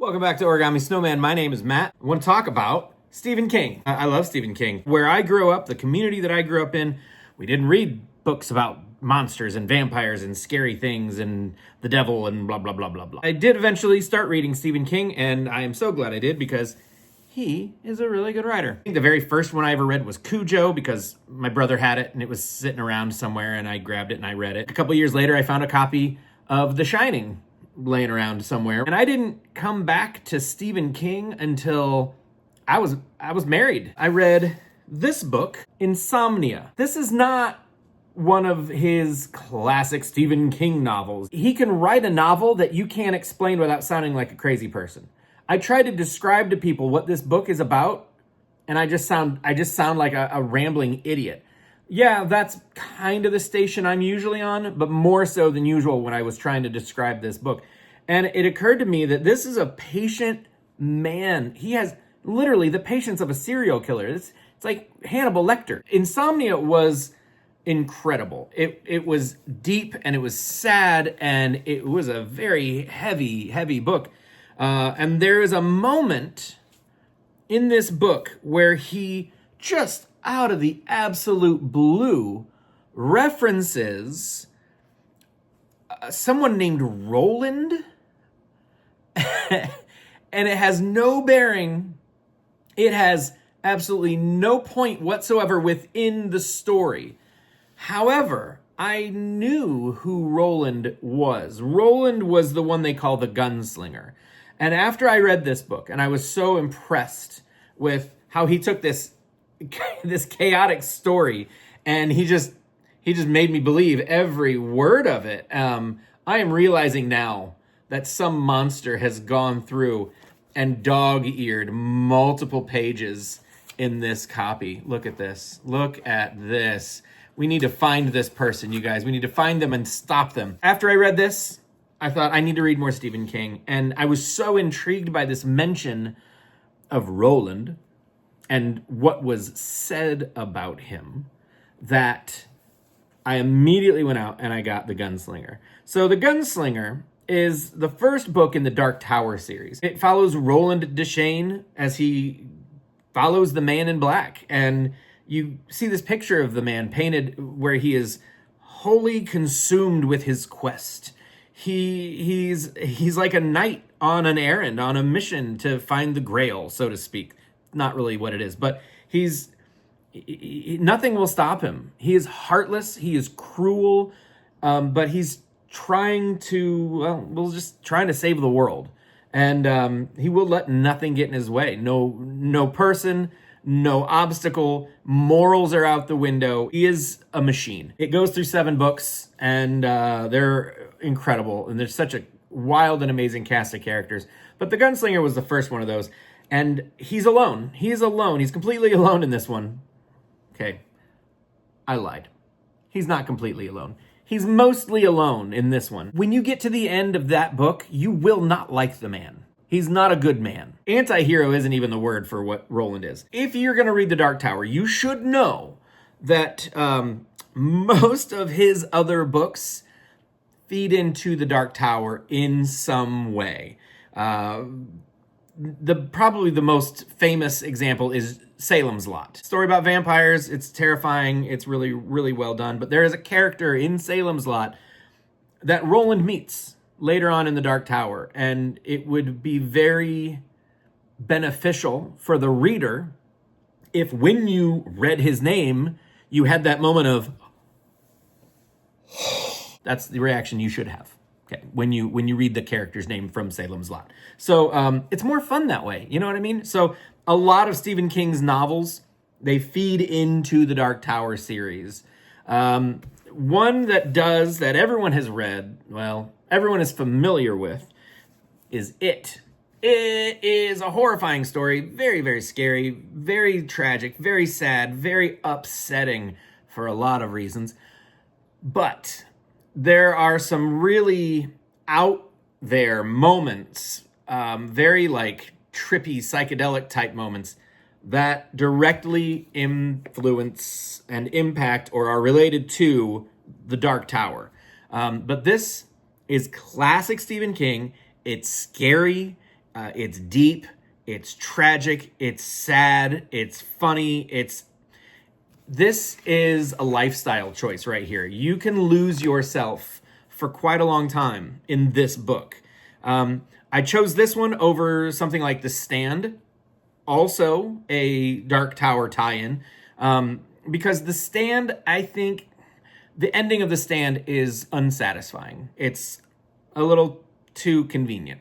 Welcome back to Origami Snowman. My name is Matt. I want to talk about Stephen King. I love Stephen King. Where I grew up, the community that I grew up in, we didn't read books about monsters and vampires and scary things and the devil and blah, blah, blah, blah, blah. I did eventually start reading Stephen King, and I am so glad I did because he is a really good writer. I think the very first one I ever read was Cujo because my brother had it and it was sitting around somewhere and I grabbed it and I read it. A couple years later, I found a copy of The Shining laying around somewhere. And I didn't come back to Stephen King until I was married. I read this book, Insomnia. This is not one of his classic Stephen King novels. He can write a novel that you can't explain without sounding like a crazy person. I try to describe to people what this book is about, and I just sound like a rambling idiot. Yeah, that's kind of the station I'm usually on, but more so than usual when I was trying to describe this book. And it occurred to me that this is a patient man. He has literally the patience of a serial killer. It's like Hannibal Lecter. Insomnia was incredible. It was deep and it was sad and it was a very heavy book. And there is a moment in this book where he just out of the absolute blue references someone named Roland. And it has no bearing. It has absolutely no point whatsoever within the story. However, I knew who Roland was. Roland was the one they call the gunslinger. And after I read this book, and I was so impressed with how he took this chaotic story and he just made me believe every word of it. I am realizing now that some monster has gone through and dog-eared multiple pages in this copy. Look at this. Look at this. We need to find this person, you guys. We need to find them and stop them. After I read this, I thought I need to read more Stephen King. And I was so intrigued by this mention of Roland and what was said about him that I immediately went out and I got The Gunslinger. So The Gunslinger is the first book in the Dark Tower series. It follows Roland Deschain as he follows the man in black. And you see this picture of the man painted where he is wholly consumed with his quest. He's like a knight on an errand, on a mission to find the Grail, so to speak. Not really what it is, but nothing will stop him. He is heartless. He is cruel, but he's trying to save the world. And he will let nothing get in his way. No person, no obstacle. Morals are out the window. He is a machine. It goes through 7 books, and they're incredible. And there's such a wild and amazing cast of characters. But The Gunslinger was the first one of those. And he's alone. He's alone. He's completely alone in this one. Okay, I lied. He's not completely alone. He's mostly alone in this one. When you get to the end of that book, you will not like the man. He's not a good man. Anti-hero isn't even the word for what Roland is. If you're going to read The Dark Tower, you should know that most of his other books feed into The Dark Tower in some way. Probably the most famous example is Salem's Lot. Story about vampires. It's terrifying. It's really, really well done. But there is a character in Salem's Lot that Roland meets later on in the Dark Tower. And it would be very beneficial for the reader if when you read his name, you had that moment of, that's the reaction you should have. Okay, when you read the character's name from Salem's Lot. So it's more fun that way. You know what I mean? So a lot of Stephen King's novels, they feed into the Dark Tower series. One that everyone has read, well, everyone is familiar with, is It. It is a horrifying story, very, very scary, very tragic, very sad, very upsetting for a lot of reasons. But there are some really out there moments, very like trippy, psychedelic type moments that directly influence and impact or are related to the Dark Tower. But this is classic Stephen King. It's scary. It's deep, it's tragic, it's sad, it's funny, this is a lifestyle choice right here. You can lose yourself for quite a long time in this book. I chose this one over something like The Stand, also a Dark Tower tie-in, because The Stand, I think the ending of The Stand is unsatisfying. It's a little too convenient.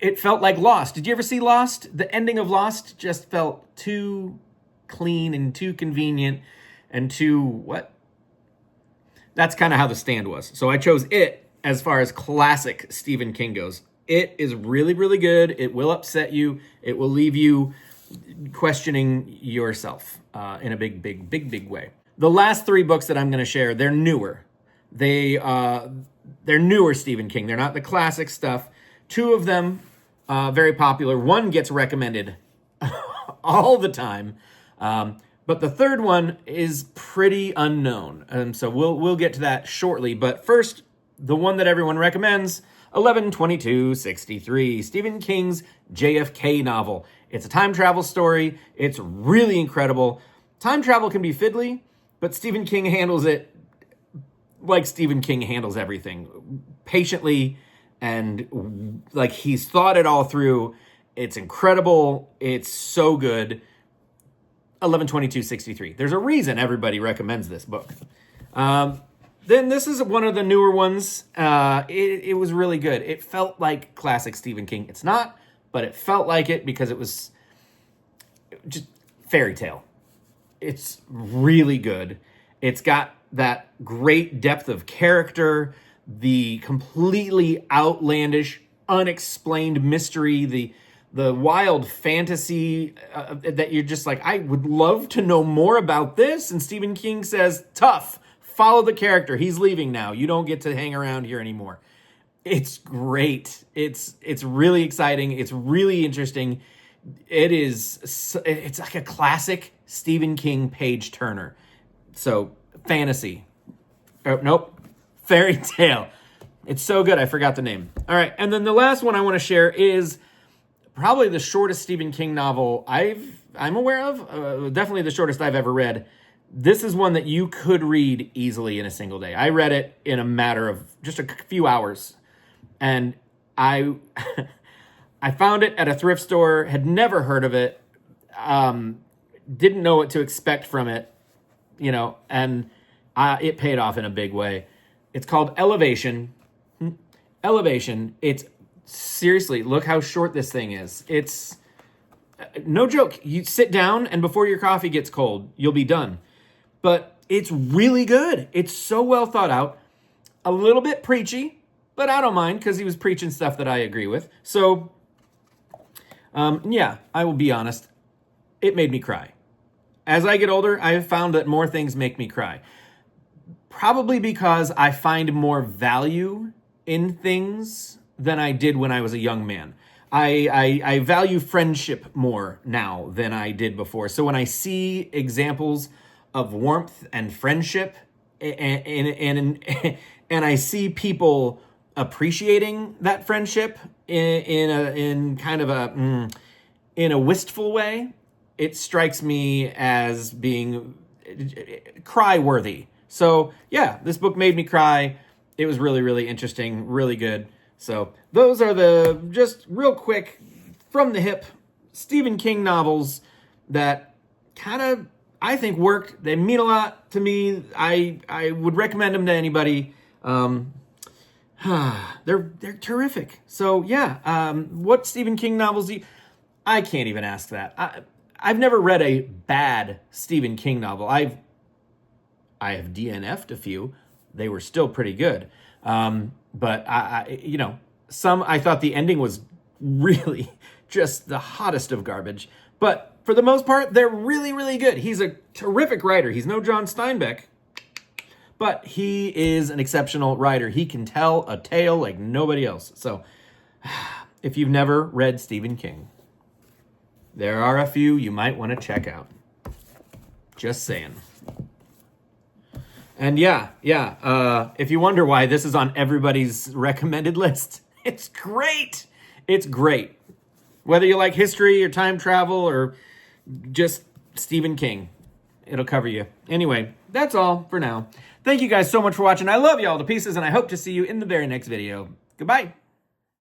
It felt like Lost. Did you ever see Lost? The ending of Lost just felt too clean and too convenient and too what? That's kind of how The Stand was. So I chose it as far as classic Stephen King goes. It is really, really good. It will upset you. It will leave you questioning yourself in a big way. The last three books that I'm going to share, they're newer. They're newer Stephen King. They're not the classic stuff. Two of them, very popular. One gets recommended all the time. But the third one is pretty unknown. So we'll get to that shortly. But first, the one that everyone recommends, 11/22/63, Stephen King's JFK novel. It's a time travel story. It's really incredible. Time travel can be fiddly, but Stephen King handles it like Stephen King handles everything, patiently, and like he's thought it all through. It's incredible. It's so good. 11/22/63. There's a reason everybody recommends this book. Then this is one of the newer ones. It was really good. It felt like classic Stephen King. It's not, but it felt like it because it was just fairy tale. It's really good. It's got that great depth of character, the completely outlandish, unexplained mystery, the wild fantasy that you're just like, I would love to know more about this. And Stephen King says, tough, follow the character. He's leaving now. You don't get to hang around here anymore. It's great. It's really exciting. It's really interesting. It's like a classic Stephen King page turner. So fantasy. Oh, nope. Fairy tale. It's so good. I forgot the name. All right. And then the last one I want to share is probably the shortest Stephen King novel I'm aware of. Definitely the shortest I've ever read. This is one that you could read easily in a single day. I read it in a matter of just a few hours. And I found it at a thrift store, had never heard of it, didn't know what to expect from it, and it paid off in a big way. It's called Elevation. Elevation. It's seriously, look how short this thing is. It's no joke. You sit down and before your coffee gets cold, you'll be done. But it's really good. It's so well thought out. A little bit preachy, but I don't mind because he was preaching stuff that I agree with. So, yeah, I will be honest. It made me cry. As I get older, I have found that more things make me cry. Probably because I find more value in things than I did when I was a young man. I value friendship more now than I did before. So when I see examples of warmth and friendship and I see people appreciating that friendship in kind of a wistful way, it strikes me as being cry-worthy. So yeah, this book made me cry. It was really, really interesting, really good. So those are the just real quick from the hip Stephen King novels that kind of, I think, worked. They mean a lot to me. I would recommend them to anybody. They're terrific. So yeah, what Stephen King novels do you, I can't even ask that. I've never read a bad Stephen King novel. I have DNF'd a few. They were still pretty good. But some I thought the ending was really just the hottest of garbage. But for the most part, they're really, really good. He's a terrific writer. He's no John Steinbeck, but he is an exceptional writer. He can tell a tale like nobody else. So if you've never read Stephen King, there are a few you might want to check out. Just saying. And yeah. If you wonder why this is on everybody's recommended list, It's great. It's great. Whether you like history or time travel or just Stephen King, it'll cover you. Anyway, that's all for now. Thank you guys so much for watching. I love you all to pieces, and I hope to see you in the very next video. Goodbye.